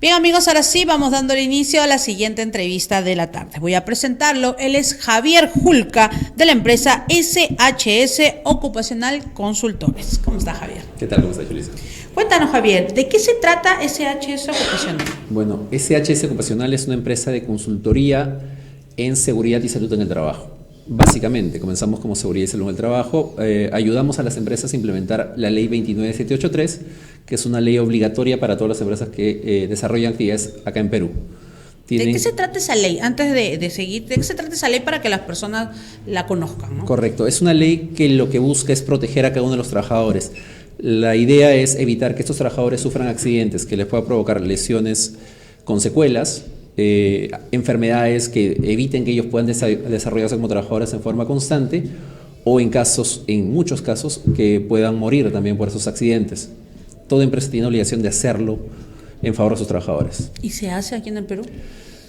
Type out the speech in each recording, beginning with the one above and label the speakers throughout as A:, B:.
A: Bien amigos, ahora sí vamos dando el inicio a la siguiente entrevista de la tarde. Voy a presentarlo, él es Javier Julca de la empresa SHS Ocupacional Consultores. ¿Cómo está Javier?
B: ¿Qué tal? ¿Cómo está, Julissa?
A: Cuéntanos Javier, ¿de qué se trata SHS Ocupacional?
B: Bueno, SHS Ocupacional es una empresa de consultoría en seguridad y salud en el trabajo. Básicamente, comenzamos como seguridad y salud en el trabajo, ayudamos a las empresas a implementar la ley 29783, que es una ley obligatoria para todas las empresas que desarrollan actividades acá en Perú.
A: ¿De qué se trata esa ley? Antes de seguir, ¿de qué se trata esa ley para que las personas la conozcan, ¿no?
B: Correcto, es una ley que lo que busca es proteger a cada uno de los trabajadores. La idea es evitar que estos trabajadores sufran accidentes que les pueda provocar lesiones con secuelas, enfermedades que eviten que ellos puedan desarrollarse como trabajadores en forma constante o en muchos casos, que puedan morir también por esos accidentes. Toda empresa tiene obligación de hacerlo en favor de sus trabajadores.
A: ¿Y se hace aquí en el Perú?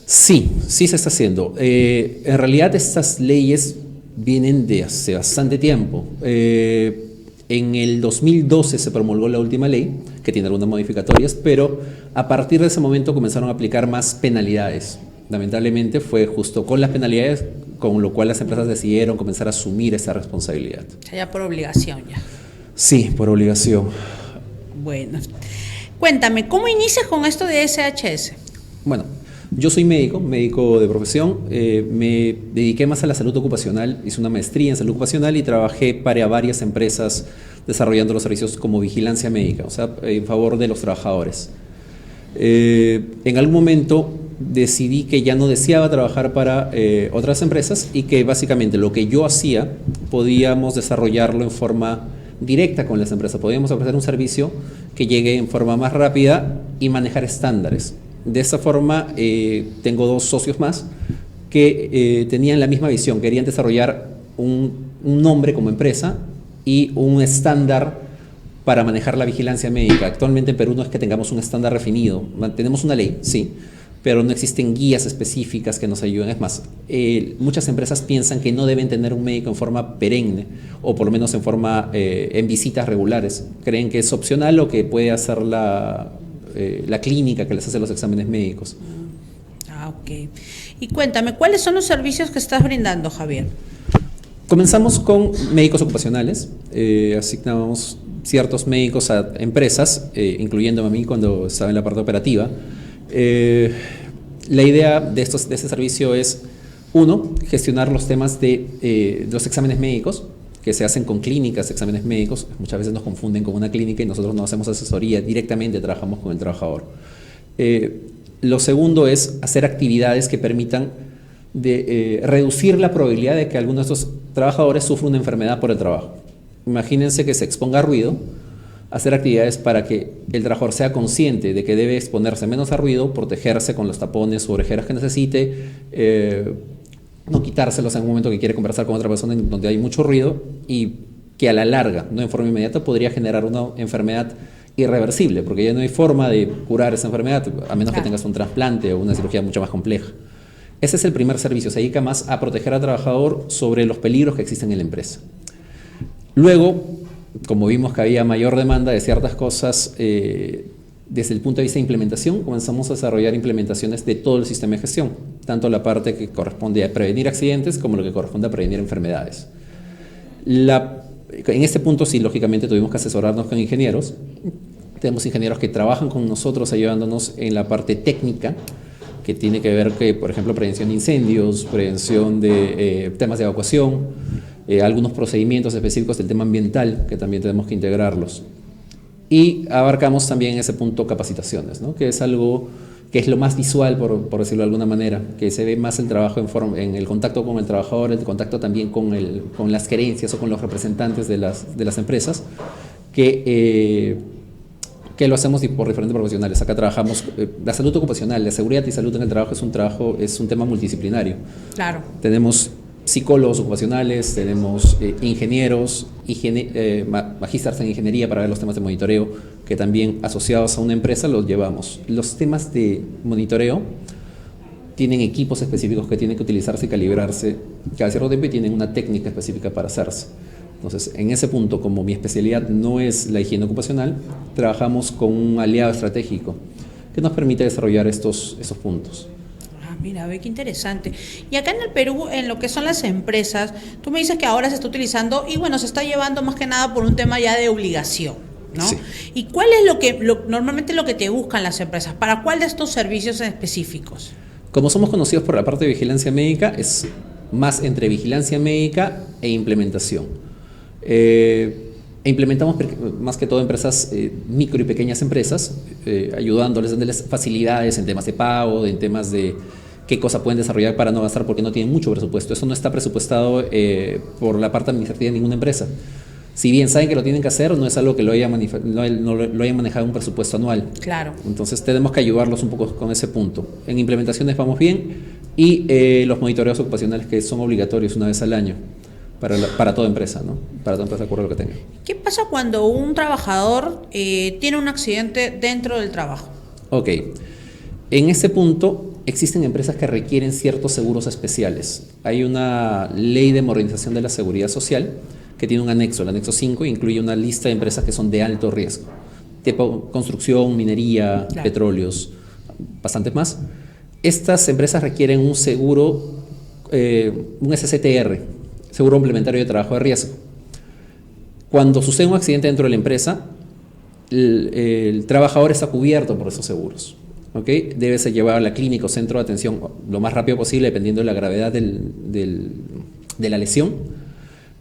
B: Sí se está haciendo. En realidad estas leyes vienen de hace bastante tiempo. En el 2012 se promulgó la última ley, que tiene algunas modificatorias, pero a partir de ese momento comenzaron a aplicar más penalidades. Lamentablemente fue justo con las penalidades con lo cual las empresas decidieron comenzar a asumir esa responsabilidad.
A: O sea, ya por obligación ya.
B: Sí, por obligación.
A: Bueno, cuéntame, ¿cómo inicias con esto de SHS?
B: Bueno, yo soy médico de profesión, me dediqué más a la salud ocupacional, hice una maestría en salud ocupacional y trabajé para varias empresas desarrollando los servicios como vigilancia médica, o sea, en favor de los trabajadores. En algún momento decidí que ya no deseaba trabajar para otras empresas y que básicamente lo que yo hacía podíamos desarrollarlo en forma directa con las empresas, podíamos ofrecer un servicio que llegue en forma más rápida y manejar estándares. De esta forma, tengo dos socios más que tenían la misma visión, querían desarrollar un nombre como empresa y un estándar para manejar la vigilancia médica. Actualmente en Perú no es que tengamos un estándar definido, tenemos una ley, sí, pero no existen guías específicas que nos ayuden. Es más, muchas empresas piensan que no deben tener un médico en forma perenne o por lo menos en visitas regulares. Creen que es opcional o que puede hacer la clínica que les hace los exámenes médicos.
A: Ok. Y cuéntame, ¿cuáles son los servicios que estás brindando, Javier?
B: Comenzamos con médicos ocupacionales, asignamos ciertos médicos a empresas, incluyéndome a mí cuando estaba en la parte operativa. La idea de este servicio es, uno, gestionar los temas de los exámenes médicos, que se hacen con clínicas, exámenes médicos. Muchas veces nos confunden con una clínica y nosotros no hacemos asesoría, directamente trabajamos con el trabajador. Lo segundo es hacer actividades que permitan reducir la probabilidad de que alguno de estos trabajadores sufra una enfermedad por el trabajo. Imagínense que se exponga a ruido, hacer actividades para que el trabajador sea consciente de que debe exponerse menos a ruido, protegerse con los tapones o orejeras que necesite, no quitárselos en un momento que quiere conversar con otra persona en donde hay mucho ruido y que a la larga, no en forma inmediata, podría generar una enfermedad irreversible, porque ya no hay forma de curar esa enfermedad, a menos que tengas un trasplante o una cirugía mucho más compleja. Ese es el primer servicio, se dedica más a proteger al trabajador sobre los peligros que existen en la empresa. Luego, como vimos que había mayor demanda de ciertas cosas, desde el punto de vista de implementación, comenzamos a desarrollar implementaciones de todo el sistema de gestión, tanto la parte que corresponde a prevenir accidentes como lo que corresponde a prevenir enfermedades. En este punto sí, lógicamente tuvimos que asesorarnos con ingenieros. Tenemos ingenieros que trabajan con nosotros ayudándonos en la parte técnica, que tiene que ver que, por ejemplo, prevención de incendios, prevención de temas de evacuación, algunos procedimientos específicos del tema ambiental que también tenemos que integrarlos. Y abarcamos también en ese punto capacitaciones, ¿no? Que es algo que es lo más visual, por decirlo de alguna manera, que se ve más el trabajo en el contacto con el trabajador, el contacto también con las gerencias o con los representantes de las empresas, que lo hacemos por diferentes profesionales. Acá trabajamos, la salud ocupacional, la seguridad y salud en el trabajo es un tema multidisciplinario.
A: Claro.
B: Tenemos psicólogos ocupacionales, tenemos ingenieros, magísteres en ingeniería para ver los temas de monitoreo, que también asociados a una empresa los llevamos. Los temas de monitoreo tienen equipos específicos que tienen que utilizarse y calibrarse cada cierto tiempo y tienen una técnica específica para hacerse. Entonces, en ese punto, como mi especialidad no es la higiene ocupacional, trabajamos con un aliado estratégico que nos permite desarrollar esos puntos.
A: Mira, ve qué interesante. Y acá en el Perú, en lo que son las empresas, tú me dices que ahora se está utilizando y bueno, se está llevando más que nada por un tema ya de obligación, ¿no?
B: Sí.
A: ¿Y cuál es normalmente lo que te buscan las empresas? ¿Para cuál de estos servicios en específicos?
B: Como somos conocidos por la parte de vigilancia médica, es más entre vigilancia médica e implementación. Implementamos más que todo empresas, micro y pequeñas empresas, ayudándoles, dándoles facilidades en temas de pago, en temas de qué cosa pueden desarrollar para no gastar porque no tienen mucho presupuesto. Eso no está presupuestado por la parte administrativa de ninguna empresa. Si bien saben que lo tienen que hacer, no es algo que lo hayan manejado un presupuesto anual.
A: Claro.
B: Entonces tenemos que ayudarlos un poco con ese punto. En implementaciones vamos bien y los monitoreos ocupacionales que son obligatorios una vez al año para toda empresa, ¿no? Para toda empresa, de acuerdo a lo que tenga.
A: ¿Qué pasa cuando un trabajador tiene un accidente dentro del trabajo?
B: Ok. En ese punto existen empresas que requieren ciertos seguros especiales. Hay una ley de modernización de la seguridad social que tiene un anexo, el anexo 5, incluye una lista de empresas que son de alto riesgo, tipo construcción, minería, claro, petróleos, bastantes más. Estas empresas requieren un seguro, un SCTR, seguro complementario de trabajo de riesgo. Cuando sucede un accidente dentro de la empresa, el trabajador está cubierto por esos seguros. ¿Okay? Debe ser llevado a la clínica o centro de atención lo más rápido posible, dependiendo de la gravedad de la lesión,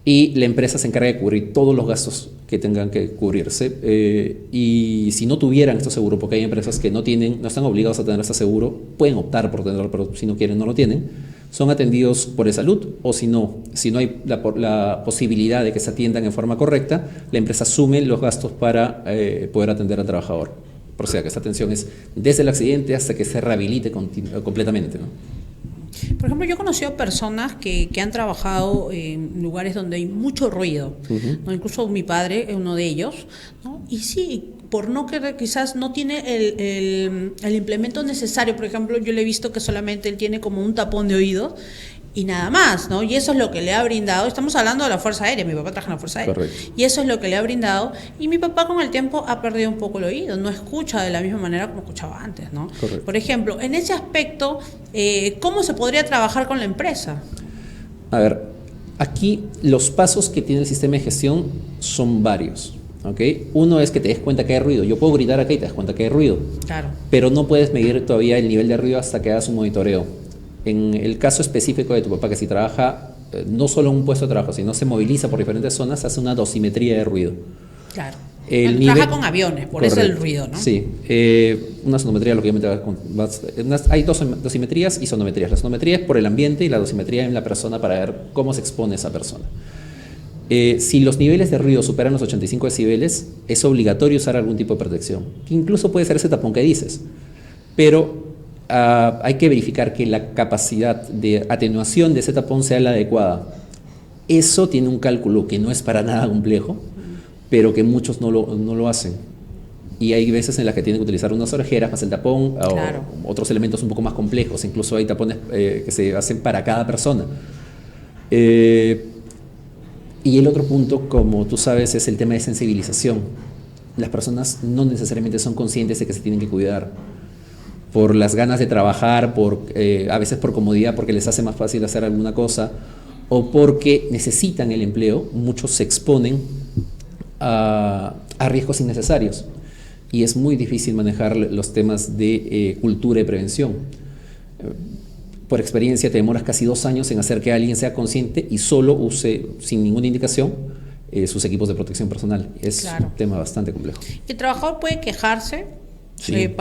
B: y la empresa se encarga de cubrir todos los gastos que tengan que cubrirse. Y si no tuvieran estos seguros, porque hay empresas que no están obligados a tener este seguro, pueden optar por tenerlo, pero si no quieren, no lo tienen, son atendidos por el salud, o si no hay la posibilidad de que se atiendan en forma correcta, la empresa asume los gastos para poder atender al trabajador. O sea, que esta atención es desde el accidente hasta que se rehabilite completamente, ¿no?
A: Por ejemplo, yo he conocido personas que han trabajado en lugares donde hay mucho ruido, ¿no? Incluso mi padre es uno de ellos, ¿no? Y sí, por no querer, quizás no tiene el implemento necesario. Por ejemplo, yo le he visto que solamente él tiene como un tapón de oídos y nada más, ¿no? Y eso es lo que le ha brindado. Estamos hablando de la Fuerza Aérea, mi papá trabaja en la Fuerza Aérea.
B: Correcto.
A: Y eso es lo que le ha brindado. Y mi papá con el tiempo ha perdido un poco el oído, no escucha de la misma manera como escuchaba antes, ¿no?
B: Correcto.
A: Por ejemplo, en ese aspecto, ¿cómo se podría trabajar con la empresa?
B: A ver, aquí los pasos que tiene el sistema de gestión son varios. ¿Okay? Uno es que te des cuenta que hay ruido. Yo puedo gritar acá y te das cuenta que hay ruido.
A: Claro.
B: Pero no puedes medir todavía el nivel de ruido hasta que hagas un monitoreo. En el caso específico de tu papá, que si trabaja no solo en un puesto de trabajo, sino se moviliza por diferentes zonas, hace una dosimetría de ruido.
A: Claro.
B: Trabaja
A: con aviones, por
B: correcto,
A: eso el ruido, ¿no?
B: Sí. Una sonometría, lógicamente, hay dos dosimetrías y sonometrías. La sonometría es por el ambiente y la dosimetría en la persona para ver cómo se expone esa persona. Si los niveles de ruido superan los 85 decibeles, es obligatorio usar algún tipo de protección. Incluso puede ser ese tapón que dices, pero hay que verificar que la capacidad de atenuación de ese tapón sea la adecuada. Eso tiene un cálculo que no es para nada complejo, pero que muchos no lo hacen. Y hay veces en las que tienen que utilizar unas orejeras más el tapón, claro, o otros elementos un poco más complejos. Incluso hay tapones que se hacen para cada persona. Y el otro punto, como tú sabes, es el tema de sensibilización. Las personas no necesariamente son conscientes de que se tienen que cuidar. Por las ganas de trabajar, a veces por comodidad, porque les hace más fácil hacer alguna cosa, o porque necesitan el empleo, muchos se exponen a riesgos innecesarios. Y es muy difícil manejar los temas de cultura y prevención. Por experiencia, te demoras casi 2 años en hacer que alguien sea consciente y solo use, sin ninguna indicación, sus equipos de protección personal. Es claro, un tema bastante complejo.
A: ¿El trabajador puede quejarse? Sí.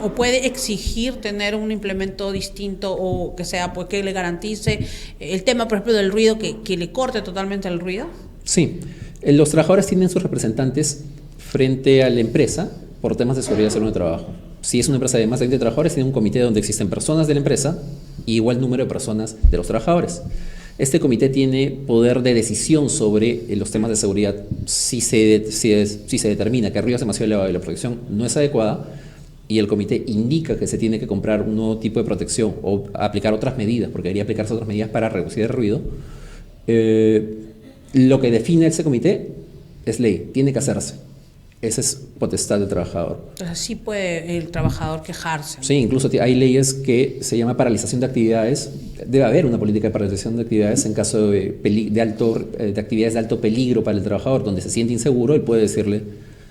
A: O puede exigir tener un implemento distinto o que sea, pues, que le garantice el tema, por ejemplo, del ruido, que le corte totalmente el ruido?
B: Sí. Los trabajadores tienen sus representantes frente a la empresa por temas de seguridad y salud de trabajo. Si es una empresa de más de 20 trabajadores, tiene un comité donde existen personas de la empresa y igual número de personas de los trabajadores. Este comité tiene poder de decisión sobre los temas de seguridad. Si se determina que el ruido es demasiado elevado y la protección no es adecuada, y el comité indica que se tiene que comprar un nuevo tipo de protección o aplicar otras medidas, porque debería aplicarse otras medidas para reducir el ruido, lo que define ese comité es ley, tiene que hacerse. Esa es potestad del trabajador.
A: Entonces sí puede el trabajador quejarse.
B: Sí, incluso hay leyes que se llama paralización de actividades. Debe haber una política de paralización de actividades en caso de actividades de alto peligro para el trabajador, donde se siente inseguro, él puede decirle,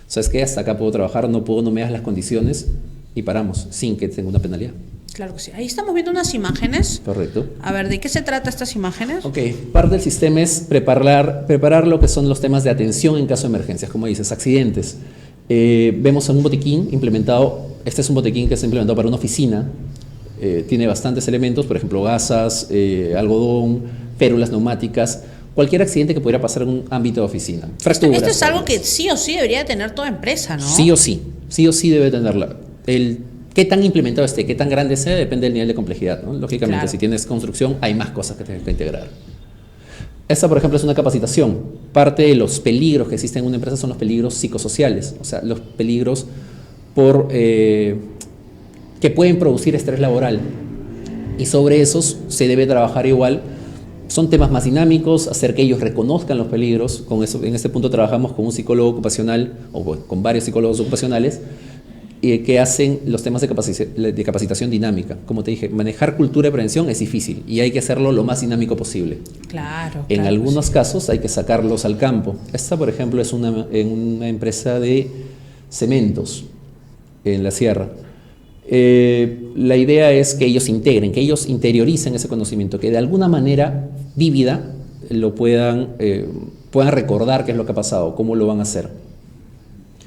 B: ¿sabes qué? Hasta acá puedo trabajar, no me das las condiciones y paramos, sin que tenga una penalidad.
A: Claro que sí. Ahí estamos viendo unas imágenes.
B: Correcto.
A: A ver, ¿de qué se trata estas imágenes?
B: Ok, parte del sistema es preparar lo que son los temas de atención en caso de emergencias, como dices, accidentes. Vemos un botiquín implementado, este es un botiquín que está implementado para una oficina, tiene bastantes elementos, por ejemplo, gasas, algodón, férulas neumáticas, cualquier accidente que pudiera pasar en un ámbito de oficina. Fracturas.
A: Esto es algo que sí o sí debería tener toda empresa, ¿no?
B: Sí o sí debe tenerla. Qué tan implementado esté, qué tan grande sea, depende del nivel de complejidad, ¿no? Lógicamente, claro. Si tienes construcción, hay más cosas que tienes que integrar. Esta, por ejemplo, es una capacitación. Parte de los peligros que existen en una empresa son los peligros psicosociales, o sea, los peligros que pueden producir estrés laboral. Y sobre esos se debe trabajar igual. Son temas más dinámicos, hacer que ellos reconozcan los peligros. En este punto trabajamos con un psicólogo ocupacional, o con varios psicólogos ocupacionales, que hacen los temas de capacitación dinámica. Como te dije, manejar cultura de prevención es difícil y hay que hacerlo lo más dinámico posible.
A: Claro.
B: En algunos casos hay que sacarlos al campo. Esta, por ejemplo, es una empresa de cementos en la sierra. La idea es que ellos integren, que ellos interioricen ese conocimiento, que de alguna manera vívida lo puedan recordar qué es lo que ha pasado, cómo lo van a hacer.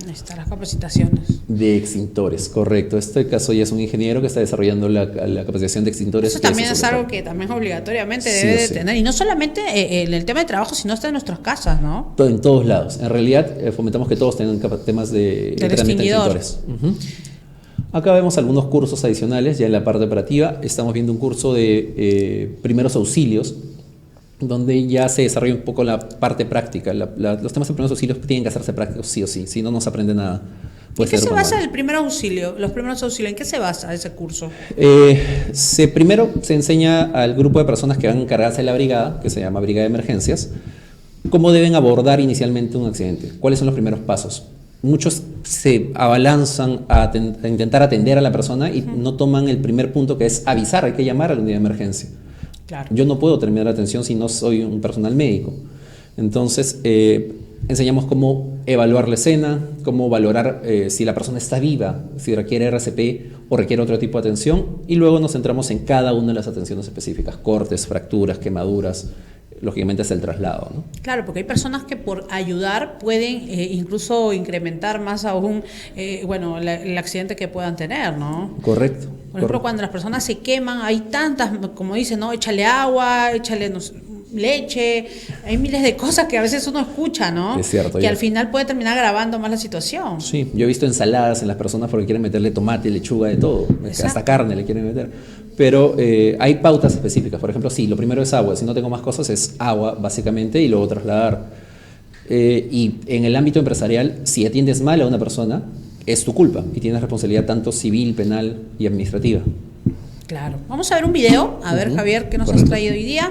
A: Ahí están las capacitaciones.
B: De extintores, correcto. Este caso ya es un ingeniero que está desarrollando la capacitación de extintores.
A: Eso también es algo que también obligatoriamente debe de tener. Y no solamente en el tema de trabajo, sino hasta en nuestras casas, ¿no?
B: En todos lados. En realidad, fomentamos que todos tengan temas de extintores. Acá vemos algunos cursos adicionales ya en la parte operativa. Estamos viendo un curso de primeros auxilios, donde ya se desarrolla un poco la parte práctica. Los temas de primeros auxilios tienen que hacerse prácticos sí o sí, si no, no se aprende nada.
A: ¿En qué se basa el primer auxilio? Los primeros auxilios, ¿en qué se basa ese curso?
B: Primero se enseña al grupo de personas que van a encargarse de la brigada, que se llama Brigada de Emergencias, cómo deben abordar inicialmente un accidente, cuáles son los primeros pasos. Muchos se abalanzan a intentar atender a la persona y no toman el primer punto, que es avisar, hay que llamar a la unidad de emergencia. Claro. Yo no puedo terminar la atención si no soy un personal médico. Entonces, enseñamos cómo evaluar la escena, cómo valorar si la persona está viva, si requiere RCP o requiere otro tipo de atención, y luego nos centramos en cada una de las atenciones específicas, cortes, fracturas, quemaduras, lógicamente es el traslado, ¿no?
A: Claro, porque hay personas que por ayudar pueden incluso incrementar más aún el accidente que puedan tener, ¿no?
B: Correcto.
A: Por ejemplo, cuando las personas se queman, hay tantas, como dicen, ¿no? Échale agua, échale leche, hay miles de cosas que a veces uno escucha, ¿no?
B: Es cierto.
A: Que al final puede terminar agravando más la situación.
B: Sí, yo he visto ensaladas en las personas porque quieren meterle tomate, lechuga, de todo. Exacto. Hasta carne le quieren meter. Pero hay pautas específicas. Por ejemplo, sí, lo primero es agua. Si no tengo más cosas, es agua, básicamente, y luego trasladar. Y en el ámbito empresarial, si atiendes mal a una persona, es tu culpa y tienes responsabilidad tanto civil, penal y administrativa. Claro.
A: Vamos a ver un video. A ver, Javier, ¿qué nos has traído hoy día?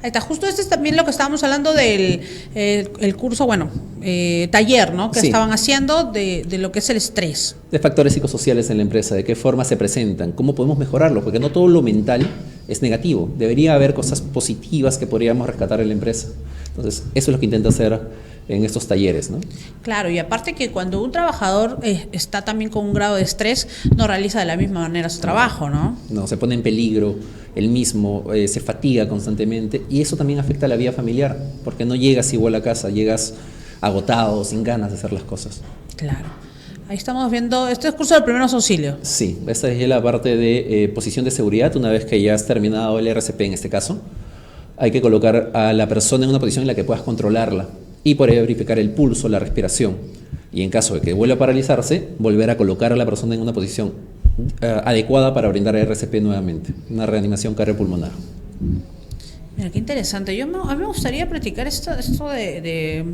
A: Ahí está, justo este es también lo que estábamos hablando del el curso, taller, ¿no? Que sí, estaban haciendo de lo que es el estrés.
B: De factores psicosociales en la empresa, de qué forma se presentan, cómo podemos mejorarlo, porque no todo lo mental es negativo. Debería haber cosas positivas que podríamos rescatar en la empresa. Entonces, eso es lo que intento hacer en estos talleres, ¿no?
A: Claro, y aparte que cuando un trabajador está también con un grado de estrés, no realiza de la misma manera su trabajo, ¿no?
B: No, se pone en peligro él mismo, se fatiga constantemente, y eso también afecta a la vida familiar, porque no llegas igual a casa, llegas agotado, sin ganas de hacer las cosas.
A: Claro. Ahí estamos viendo, este es curso de primeros auxilios.
B: Sí, esta es la parte de posición de seguridad. Una vez que ya has terminado el RCP en este caso, hay que colocar a la persona en una posición en la que puedas controlarla y por ello verificar el pulso, la respiración. Y en caso de que vuelva a paralizarse, volver a colocar a la persona en una posición adecuada para brindar RCP nuevamente, una reanimación cardiopulmonar.
A: Mira, qué interesante. A mí me gustaría practicar esto de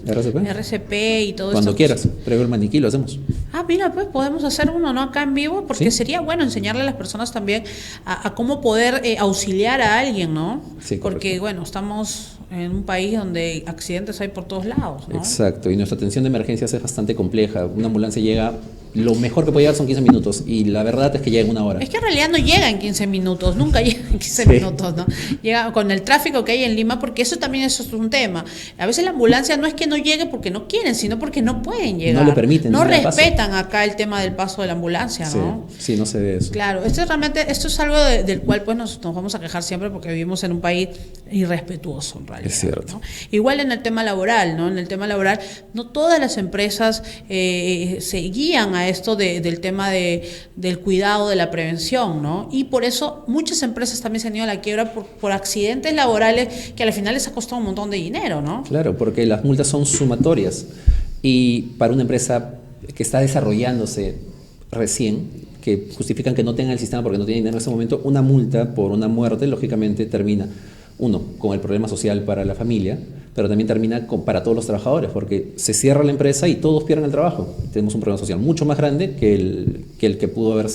B: ¿RCP?
A: RCP y todo eso.
B: Cuando quieras, previo el maniquí lo hacemos.
A: Mira, pues podemos hacer uno, ¿no? Acá en vivo, porque
B: Sí.
A: sería bueno enseñarle a las personas también a cómo poder auxiliar a alguien, ¿no?
B: Sí,
A: porque,
B: correcto.
A: bueno, estamos en un país donde accidentes hay por todos lados, ¿no?
B: Exacto, y nuestra atención de emergencias es bastante compleja. Una ambulancia llega, lo mejor que puede llegar son 15 minutos, y la verdad es que llega en una hora.
A: Es que en realidad no llega en 15 minutos, nunca llega en 15
B: Sí.
A: minutos, ¿no? Llega con el tráfico que hay en Lima, porque eso también es un tema. A veces la ambulancia no es que no llegue porque no quieren, sino porque no pueden llegar.
B: No le permiten,
A: No
B: no le paso.
A: respetan acá el tema del paso de la ambulancia,
B: Sí,
A: ¿no?
B: sí, no se ve eso.
A: Claro, esto es algo del cual pues nos vamos a quejar siempre porque vivimos en un país irrespetuoso en realidad.
B: Es cierto.
A: ¿no? Igual en el tema laboral, ¿no? En el tema laboral, no todas las empresas se guían a esto del tema del cuidado, de la prevención, ¿no? Y por eso muchas empresas también se han ido a la quiebra por accidentes laborales que al final les ha costado un montón de dinero, ¿no?
B: Claro, porque las multas son sumatorias, y para una empresa que está desarrollándose recién, que justifican que no tenga el sistema porque no tiene dinero en ese momento, una multa por una muerte lógicamente termina, uno, con el problema social para la familia, pero también termina para todos los trabajadores, porque se cierra la empresa y todos pierden el trabajo. Tenemos un problema social mucho más grande que el que pudo haber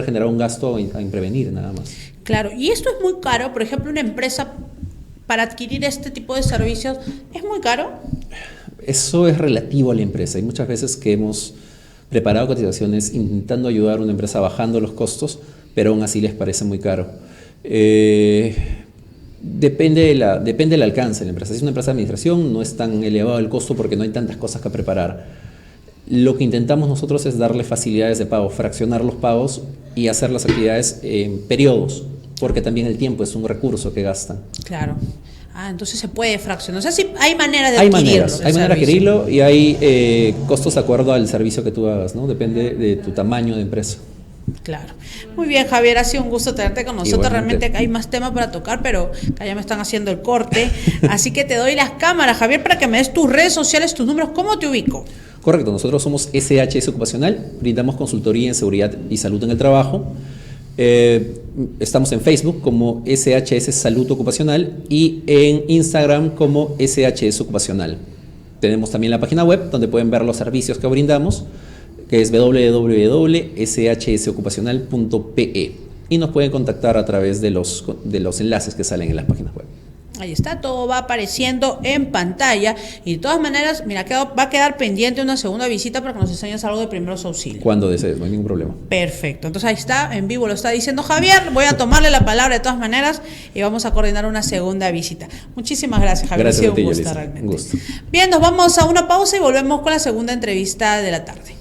B: generado un gasto en prevenir, nada más.
A: Claro, y esto es muy caro, por ejemplo, una empresa para adquirir este tipo de servicios, ¿es muy caro?
B: Eso es relativo a la empresa. Hay muchas veces que hemos preparado cotizaciones intentando ayudar a una empresa bajando los costos, pero aún así les parece muy caro. Depende del alcance de la empresa. Si es una empresa de administración, no es tan elevado el costo porque no hay tantas cosas que preparar. Lo que intentamos nosotros es darle facilidades de pago, fraccionar los pagos y hacer las actividades en periodos, porque también el tiempo es un recurso que gastan.
A: Claro. Entonces se puede fraccionar. O sea, sí, hay maneras de
B: Hay
A: adquirirlo.
B: maneras de adquirirlo, y hay costos de acuerdo al servicio que tú hagas, ¿no? Depende de tu tamaño de empresa.
A: Claro. Muy bien, Javier, ha sido un gusto tenerte con nosotros.
B: Igualmente.
A: Realmente hay más temas para tocar, pero acá ya me están haciendo el corte. Así que te doy las cámaras, Javier, para que me des tus redes sociales, tus números. ¿Cómo te ubico?
B: Correcto, nosotros somos SHS Ocupacional, brindamos consultoría en seguridad y salud en el trabajo. Estamos en Facebook como SHS Salud Ocupacional y en Instagram como SHS Ocupacional. Tenemos también la página web donde pueden ver los servicios que brindamos, que es www.shsocupacional.pe, y nos pueden contactar a través de los enlaces que salen en las páginas web.
A: Ahí está, todo va apareciendo en pantalla. Y de todas maneras, mira, va a quedar pendiente una segunda visita para que nos enseñes algo de primeros auxilios.
B: Cuando desees, no hay ningún problema.
A: Perfecto, entonces ahí está, en vivo lo está diciendo Javier. Voy a tomarle la palabra de todas maneras y vamos a coordinar una segunda visita. Muchísimas gracias, Javier.
B: Gracias
A: ha sido
B: a ti,
A: un gusto
B: Yelitza.
A: realmente.
B: Un gusto.
A: Bien, nos vamos a una pausa y volvemos con la segunda entrevista de la tarde.